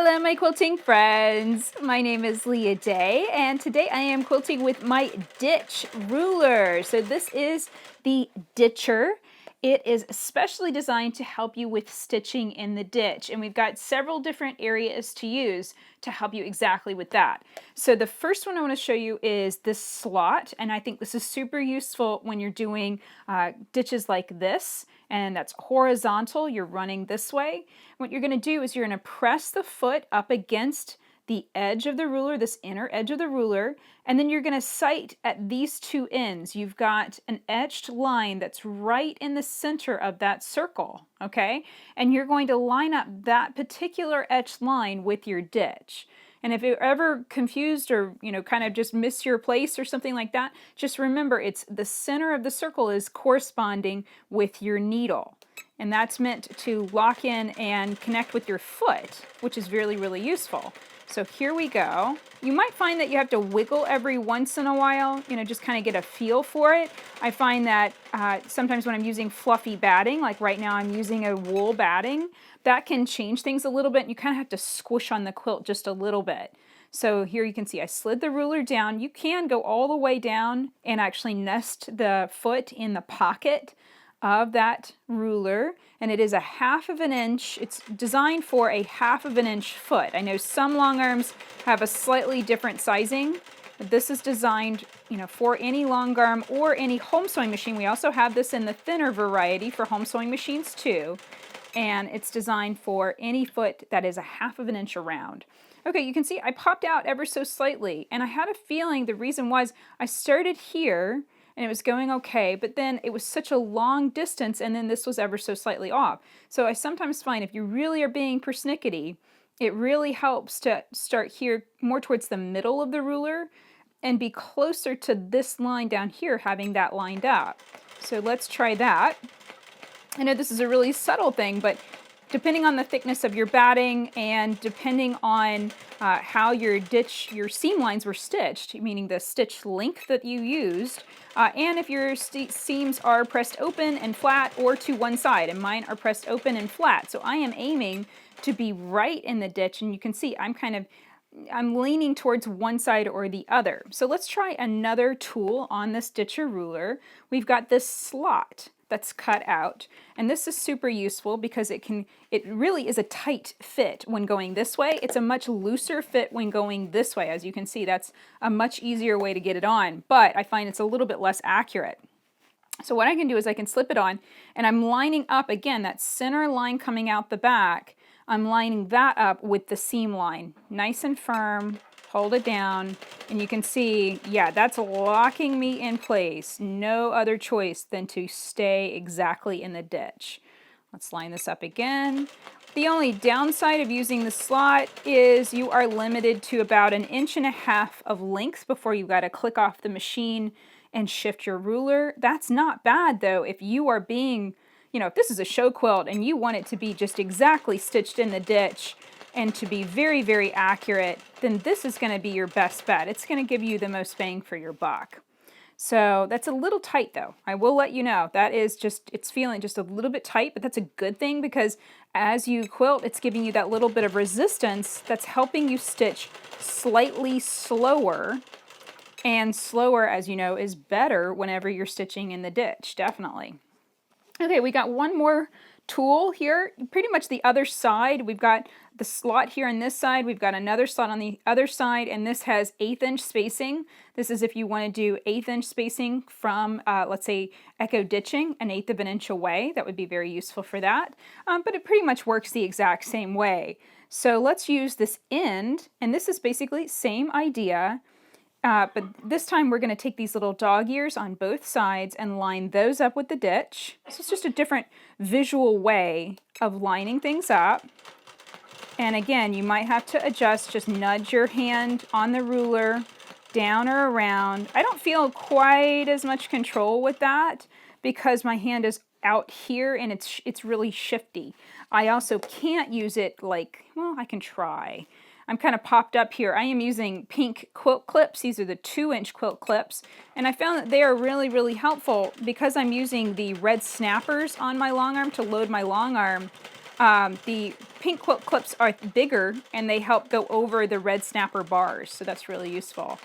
Hello, my quilting friends. My name is Leah Day, and today I am quilting with my ditch ruler. So this is the ditcher. It is specially designed to help you with stitching in the ditch, and we've got several different areas to use to help you exactly with that. So the first one I want to show you is this slot, and I think this is super useful when you're doing ditches like this, and that's horizontal. You're running this way. What you're going to do is you're going to press the foot up against the edge of the ruler, this inner edge of the ruler, and then you're going to sight at these two ends. You've got an etched line that's right in the center of that circle, okay? And you're going to line up that particular etched line with your ditch. And if you're ever confused or, kind of just miss your place or something like that, just remember it's the center of the circle is corresponding with your needle. And that's meant to lock in and connect with your foot, which is really, really useful. So here we go. You might find that you have to wiggle every once in a while, just kind of get a feel for it. I find that sometimes when I'm using fluffy batting, like right now I'm using a wool batting, that can change things a little bit. You kind of have to squish on the quilt just a little bit. So here you can see I slid the ruler down. You can go all the way down and actually nest the foot in the pocket of that ruler, and it is a 1/2 inch. It's designed for a 1/2 inch foot. I know some long arms have a slightly different sizing, but this is designed, for any long arm or any home sewing machine. We also have this in the thinner variety for home sewing machines too, and it's designed for any foot that is a 1/2 inch around. Okay, you can see I popped out ever so slightly, and I had a feeling the reason was I started here and it was going okay, but then it was such a long distance, and then this was ever so slightly off. So I sometimes find if you really are being persnickety, it really helps to start here more towards the middle of the ruler and be closer to this line down here, having that lined up. So let's try that. I know this is a really subtle thing, but depending on the thickness of your batting and depending on how your seam lines were stitched, meaning the stitch length that you used, and if your seams are pressed open and flat or to one side, and mine are pressed open and flat. So I am aiming to be right in the ditch, and you can see I'm leaning towards one side or the other. So let's try another tool on this ditcher ruler. We've got this slot that's cut out, and this is super useful because it really is a tight fit when going this way. It's a much looser fit when going this way. As you can see, that's a much easier way to get it on, but I find it's a little bit less accurate. So what I can do is I can slip it on, and I'm lining up again that center line coming out the back. I'm lining that up with the seam line, nice and firm. Hold it down, and you can see, yeah, that's locking me in place. No other choice than to stay exactly in the ditch. Let's line this up again. The only downside of using the slot is you are limited to about 1.5 inches of length before you've got to click off the machine and shift your ruler. That's not bad though if you are being, if this is a show quilt and you want it to be just exactly stitched in the ditch and to be very, very accurate, then this is going to be your best bet. It's going to give you the most bang for your buck. So that's a little tight though. I will let you know. That is just, it's feeling just a little bit tight, but that's a good thing because as you quilt, it's giving you that little bit of resistance that's helping you stitch slightly slower. And slower, as you know, is better whenever you're stitching in the ditch, definitely. Okay, we got one more tool here, pretty much the other side. We've got the slot here on this side, we've got another slot on the other side, and this has 1/8 inch spacing. This is if you want to do 1/8 inch spacing from, let's say, echo ditching, 1/8 of an inch away. That would be very useful for that, but it pretty much works the exact same way. So let's use this end, and this is basically same idea. But this time we're going to take these little dog ears on both sides and line those up with the ditch. So it's just a different visual way of lining things up. And again, you might have to adjust, just nudge your hand on the ruler down or around. I don't feel quite as much control with that because my hand is out here and it's really shifty. I also can't use it like, well, I can try. I'm kind of popped up here. I am using pink quilt clips. These are the 2-inch quilt clips. And I found that they are really, really helpful because I'm using the red snappers on my long arm to load my long arm. The pink quilt clips are bigger and they help go over the red snapper bars, so that's really useful.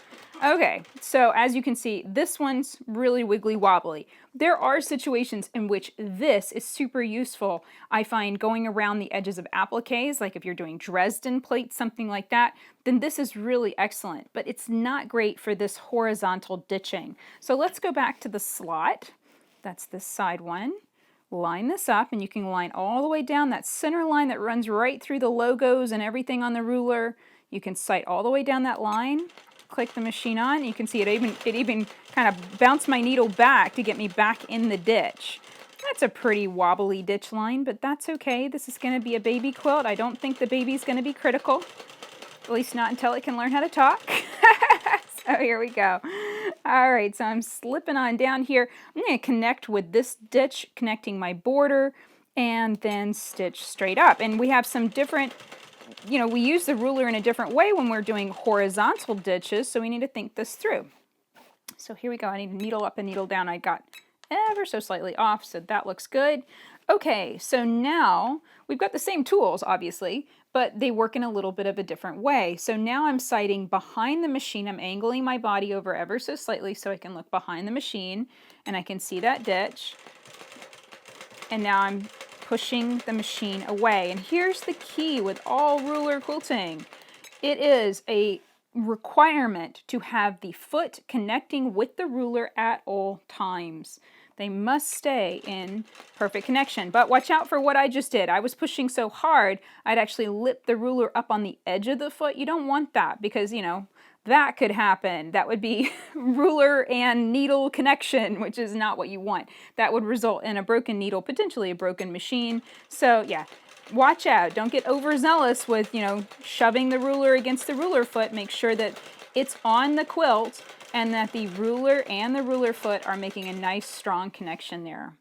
Okay, so as you can see, this one's really wiggly wobbly. There are situations in which this is super useful. I find going around the edges of appliques, like if you're doing Dresden plates, something like that, then this is really excellent, but it's not great for this horizontal ditching. So let's go back to the slot. That's this side one. Line this up, and you can line all the way down that center line that runs right through the logos and everything on the ruler. You can sight all the way down that line, click the machine on. You can see it even kind of bounced my needle back to get me back in the ditch. That's a pretty wobbly ditch line, but that's okay. This is going to be a baby quilt. I don't think the baby's going to be critical, at least not until it can learn how to talk. So here we go. All right, so I'm slipping on down here. I'm going to connect with this ditch, connecting my border, and then stitch straight up. And we have some different, we use the ruler in a different way when we're doing horizontal ditches, so we need to think this through. So here we go. I need a needle up and needle down. I got ever so slightly off, so that looks good. Okay, so now we've got the same tools, obviously, but they work in a little bit of a different way. So now I'm sighting behind the machine. I'm angling my body over ever so slightly so I can look behind the machine and I can see that ditch. And now I'm pushing the machine away. And here's the key with all ruler quilting. It is a requirement to have the foot connecting with the ruler at all times. They must stay in perfect connection. But watch out for what I just did. I was pushing so hard, I'd actually lift the ruler up on the edge of the foot. You don't want that because, that could happen. That would be ruler and needle connection, which is not what you want. That would result in a broken needle, potentially a broken machine. So yeah, watch out. Don't get overzealous with, shoving the ruler against the ruler foot. Make sure that it's on the quilt and that the ruler and the ruler foot are making a nice strong connection there.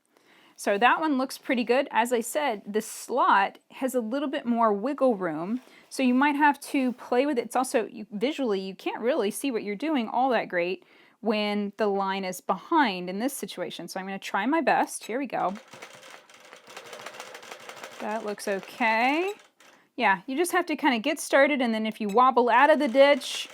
So that one looks pretty good. As I said, the slot has a little bit more wiggle room, so you might have to play with it. It's also, visually, you can't really see what you're doing all that great when the line is behind in this situation. So I'm going to try my best. Here we go. That looks okay. Yeah, you just have to kind of get started, and then if you wobble out of the ditch,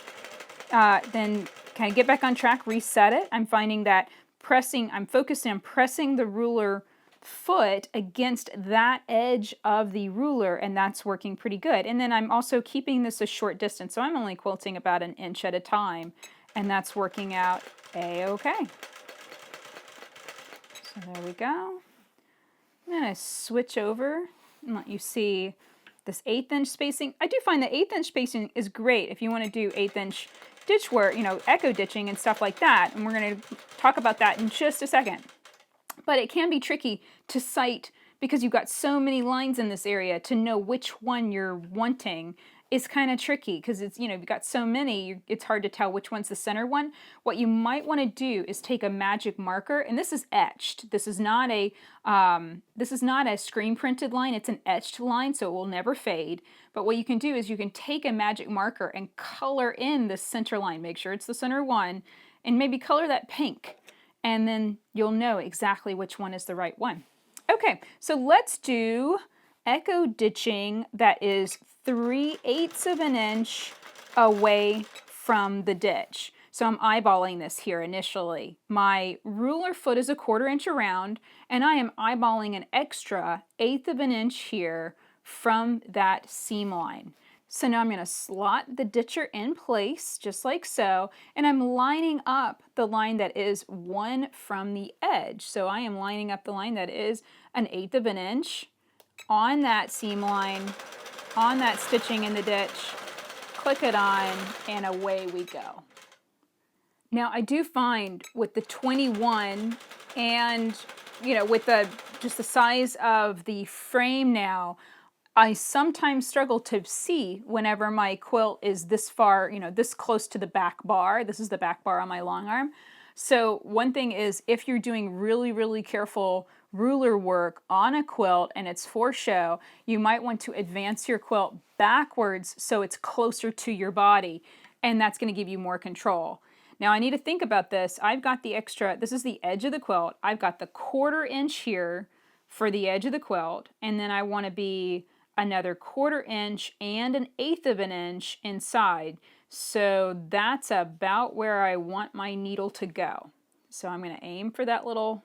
then kind of get back on track, reset it. I'm finding that I'm focused on pressing the ruler foot against that edge of the ruler, and that's working pretty good. And then I'm also keeping this a short distance, so I'm only quilting about an inch at a time, and that's working out a-okay. So there we go. I'm going to switch over and let you see this 1/8 inch spacing. I do find that 1/8 inch spacing is great if you want to do 1/8 inch ditch work, echo ditching and stuff like that. And we're going to talk about that in just a second. But it can be tricky to sight because you've got so many lines in this area. To know which one you're wanting is kind of tricky because it's, you've got so many, it's hard to tell which one's the center one. What you might want to do is take a magic marker, and this is etched. This is not a screen printed line. It's an etched line, so it will never fade. But what you can do is you can take a magic marker and color in the center line. Make sure it's the center one, and maybe color that pink, and then you'll know exactly which one is the right one. Okay, so let's do echo ditching that is 3/8 of an inch away from the ditch. So I'm eyeballing this here initially. My ruler foot is 1/4 inch around, and I am eyeballing an extra 1/8 of an inch here from that seam line. So now I'm going to slot the ditcher in place, just like so, and I'm lining up the line that is 1 from the edge. So I am lining up the line that is an 1/8 of an inch on that seam line, on that stitching in the ditch, click it on, and away we go. Now I do find with the 21 and, with just the size of the frame now, I sometimes struggle to see whenever my quilt is this far, this close to the back bar. This is the back bar on my long arm. So one thing is, if you're doing really, really careful ruler work on a quilt and it's for show, you might want to advance your quilt backwards so it's closer to your body, and that's going to give you more control. Now I need to think about this. I've got the extra, this is the edge of the quilt. I've got the 1/4 inch here for the edge of the quilt, and then I want to be another 1/4 inch and 1/8 of an inch inside. So that's about where I want my needle to go. So I'm going to aim for that little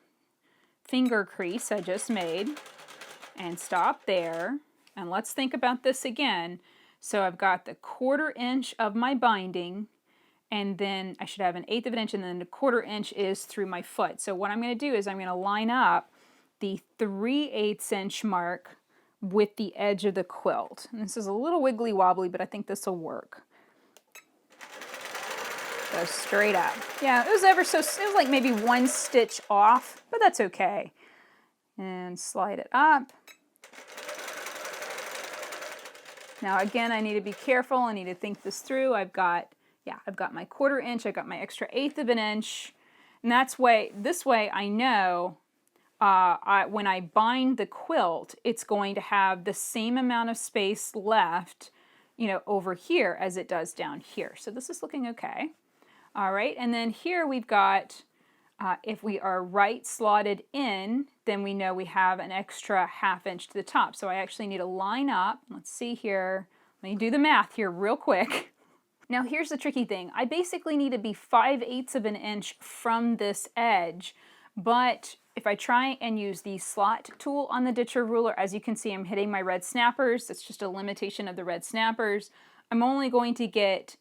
finger crease I just made and stop there. And let's think about this again. So I've got the 1/4 inch of my binding, and then I should have 1/8 of an inch, and then the 1/4 inch is through my foot. So what I'm going to do is I'm going to line up the 3/8 inch mark with the edge of the quilt. And this is a little wiggly wobbly, but I think this will work. Go straight up. Yeah, it was it was like maybe 1 stitch off, but that's okay. And slide it up. Now again, I need to be careful. I need to think this through. I've got my 1/4 inch. I've got my extra 1/8 of an inch. And this way I know when I bind the quilt, it's going to have the same amount of space left, over here as it does down here. So this is looking okay. All right, and then here we've got, if we are right slotted in, then we know we have an extra 1/2 inch to the top. So I actually need to line up. Let's see here. Let me do the math here real quick. Now here's the tricky thing. I basically need to be 5/8 of an inch from this edge, but if I try and use the slot tool on the ditcher ruler, as you can see, I'm hitting my red snappers. That's just a limitation of the red snappers. I'm only going to get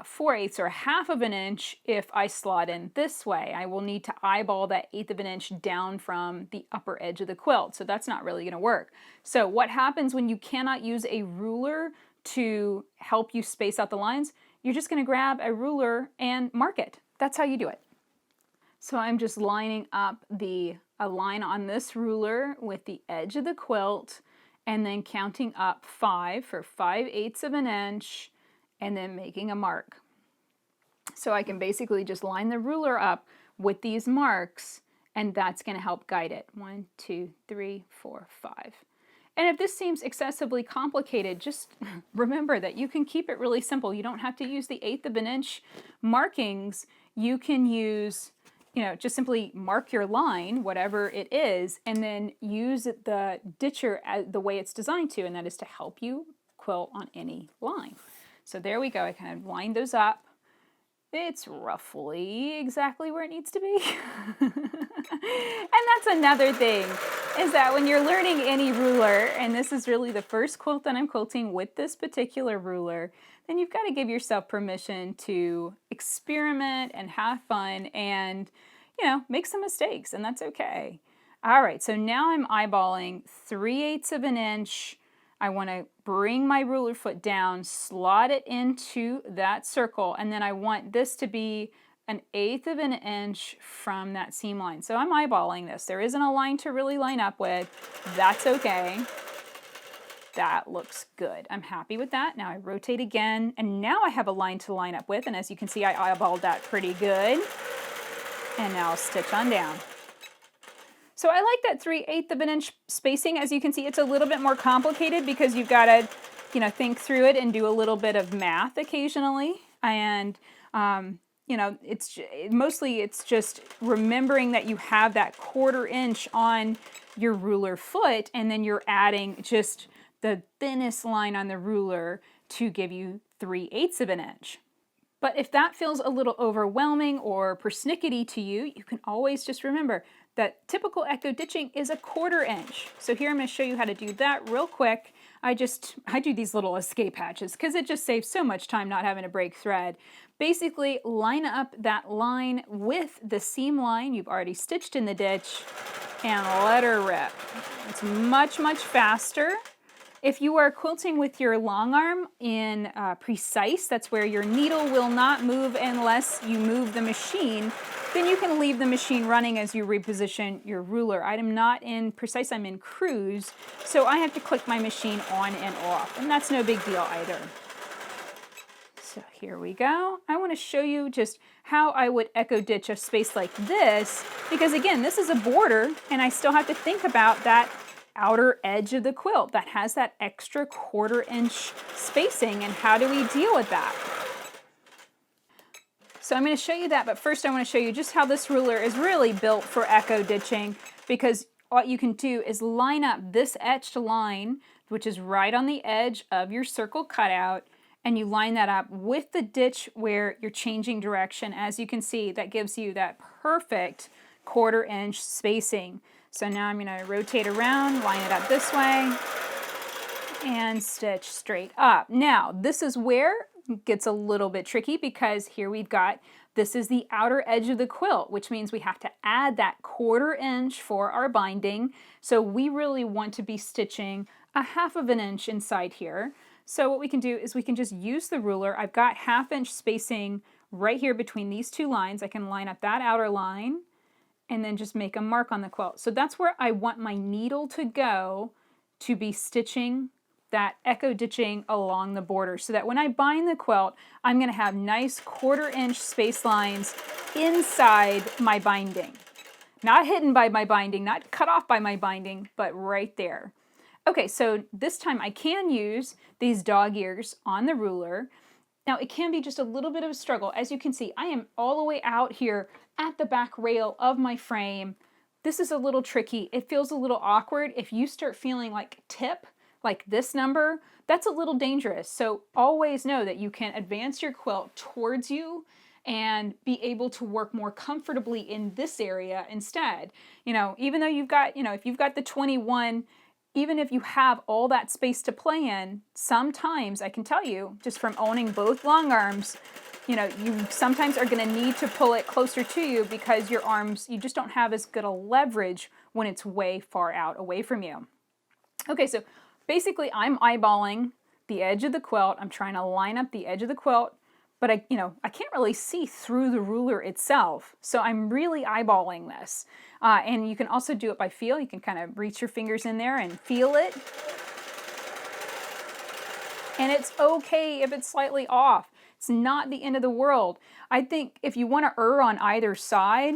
4/8 or 1/2 of an inch if I slot in this way. I will need to eyeball that 1/8 of an inch down from the upper edge of the quilt, so that's not really going to work. So what happens when you cannot use a ruler to help you space out the lines? You're just going to grab a ruler and mark it. That's how you do it. So I'm just lining up a line on this ruler with the edge of the quilt, and then counting up 5 for 5/8 of an inch, and then making a mark. So I can basically just line the ruler up with these marks, and that's going to help guide it. 1, 2, 3, 4, 5. And if this seems excessively complicated, just remember that you can keep it really simple. You don't have to use the 1/8 of an inch markings. You can use, just simply mark your line, whatever it is, and then use the ditcher as the way it's designed to, and that is to help you quilt on any line. So there we go. I kind of lined those up. It's roughly exactly where it needs to be. And that's another thing, is that when you're learning any ruler, and this is really the first quilt that I'm quilting with this particular ruler, then you've got to give yourself permission to experiment and have fun and, make some mistakes, and that's okay. All right, so now I'm eyeballing 3/8 of an inch. I want to bring my ruler foot down, slot it into that circle, and then I want this to be 1/8 of an inch from that seam line. So I'm eyeballing this. There isn't a line to really line up with. That's okay. That looks good. I'm happy with that. Now I rotate again, and now I have a line to line up with, and as you can see, I eyeballed that pretty good. And now I'll stitch on down. So I like that 3/8 of an inch spacing. As you can see, it's a little bit more complicated because you've got to, think through it and do a little bit of math occasionally. And, it's just remembering that you have that 1/4 inch on your ruler foot, and then you're adding just the thinnest line on the ruler to give you 3/8 of an inch. But if that feels a little overwhelming or persnickety to you, you can always just remember that typical echo ditching is a 1/4 inch. So here I'm going to show you how to do that real quick. I do these little escape hatches because it just saves so much time not having to break thread. Basically, line up that line with the seam line you've already stitched in the ditch and let her rip. It's much, much faster. If you are quilting with your long arm in precise, that's where your needle will not move unless you move the machine, then you can leave the machine running as you reposition your ruler. I'm not in precise, I'm in cruise, so I have to click my machine on and off, and that's no big deal either. So here we go. I want to show you just how I would echo ditch a space like this, because again, this is a border, and I still have to think about that outer edge of the quilt that has that extra 1/4 inch spacing, and how do we deal with that? So I'm going to show you that, but first I want to show you just how this ruler is really built for echo ditching, because what you can do is line up this etched line, which is right on the edge of your circle cutout, and you line that up with the ditch where you're changing direction. As you can see, that gives you that perfect 1/4 inch spacing. So now I'm going to rotate around, line it up this way, and stitch straight up. Now, this is where it gets a little bit tricky, because here we've got, this is the outer edge of the quilt, which means we have to add that 1/4 inch for our binding. So we really want to be stitching a 1/2 inch inside here. So what we can do is we can just use the ruler. I've got 1/2 inch spacing right here between these two lines. I can line up that outer line and then just make a mark on the quilt. So that's where I want my needle to go to be stitching that echo ditching along the border, so that when I bind the quilt, I'm going to have nice 1/4 inch space lines inside my binding. Not hidden by my binding, not cut off by my binding, but right there. Okay, so this time I can use these dog ears on the ruler. Now it can be just a little bit of a struggle. As you can see, I am all the way out here at the back rail of my frame. This is a little tricky. It feels a little awkward. If you start feeling like tip, like this number, that's a little dangerous. So always know that you can advance your quilt towards you and be able to work more comfortably in this area instead. You know, even though you've got, if you've got the 21, even if you have all that space to play in, sometimes I can tell you, just from owning both long arms, you sometimes are going to need to pull it closer to you, because your arms, you just don't have as good a leverage when it's way far out away from you. Okay, so basically I'm eyeballing the edge of the quilt. I'm trying to line up the edge of the quilt, but I can't really see through the ruler itself. So I'm really eyeballing this. And you can also do it by feel. You can kind of reach your fingers in there and feel it. And it's okay if it's slightly off. It's not the end of the world. I think if you want to err on either side,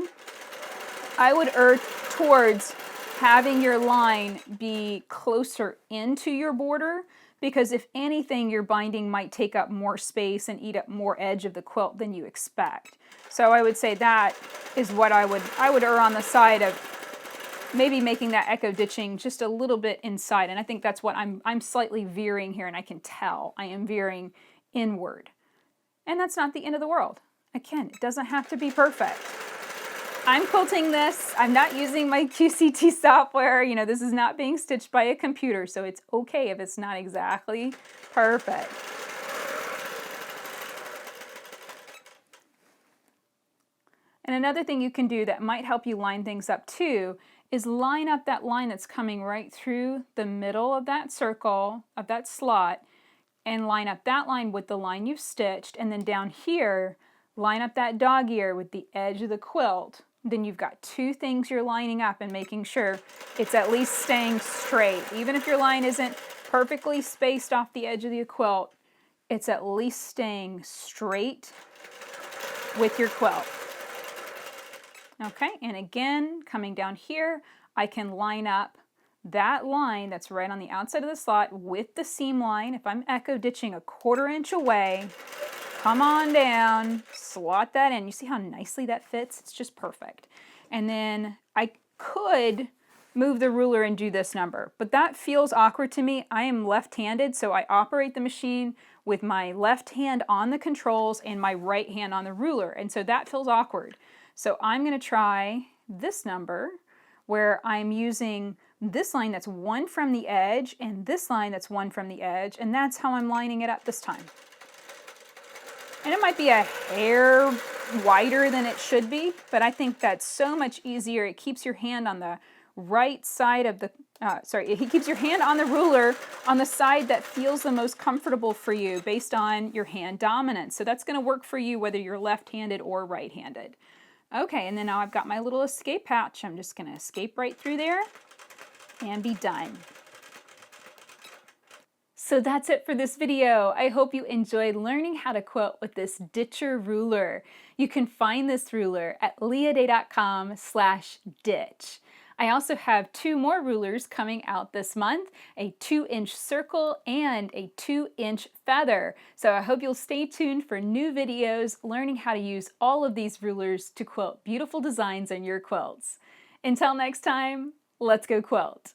I would err towards having your line be closer into your border, because if anything, your binding might take up more space and eat up more edge of the quilt than you expect. So I would say that is what I would err on the side of maybe making that echo ditching just a little bit inside. And I think that's what I'm slightly veering here, and I can tell I am veering inward. And that's not the end of the world. Again, it doesn't have to be perfect. I'm quilting this. I'm not using my QCT software. This is not being stitched by a computer, so it's okay if it's not exactly perfect. And another thing you can do that might help you line things up too is line up that line that's coming right through the middle of that circle, of that slot, and line up that line with the line you've stitched, and then down here, line up that dog ear with the edge of the quilt. Then you've got two things you're lining up and making sure it's at least staying straight. Even if your line isn't perfectly spaced off the edge of the quilt, it's at least staying straight with your quilt. Okay, and again, coming down here, I can line up that line that's right on the outside of the slot with the seam line. If I'm echo ditching a 1/4 inch away, come on down, slot that in. You see how nicely that fits? It's just perfect. And then I could move the ruler and do this number, but that feels awkward to me. I am left-handed, so I operate the machine with my left hand on the controls and my right hand on the ruler, and so that feels awkward. So I'm going to try this number where I'm using this line that's 1 from the edge and this line that's 1 from the edge, and that's how I'm lining it up this time. And it might be a hair wider than it should be, but I think that's so much easier. It keeps your hand on the right side of the, it keeps your hand on the ruler on the side that feels the most comfortable for you based on your hand dominance. So that's going to work for you whether you're left-handed or right-handed. Okay, and then now I've got my little escape hatch. I'm just going to escape right through there and be done. So that's it for this video. I hope you enjoyed learning how to quilt with this Ditcher ruler. You can find this ruler at leahday.com/ditch. I also have 2 more rulers coming out this month, a 2-inch circle and a 2-inch feather. So I hope you'll stay tuned for new videos learning how to use all of these rulers to quilt beautiful designs on your quilts. Until next time, Let's go quilt.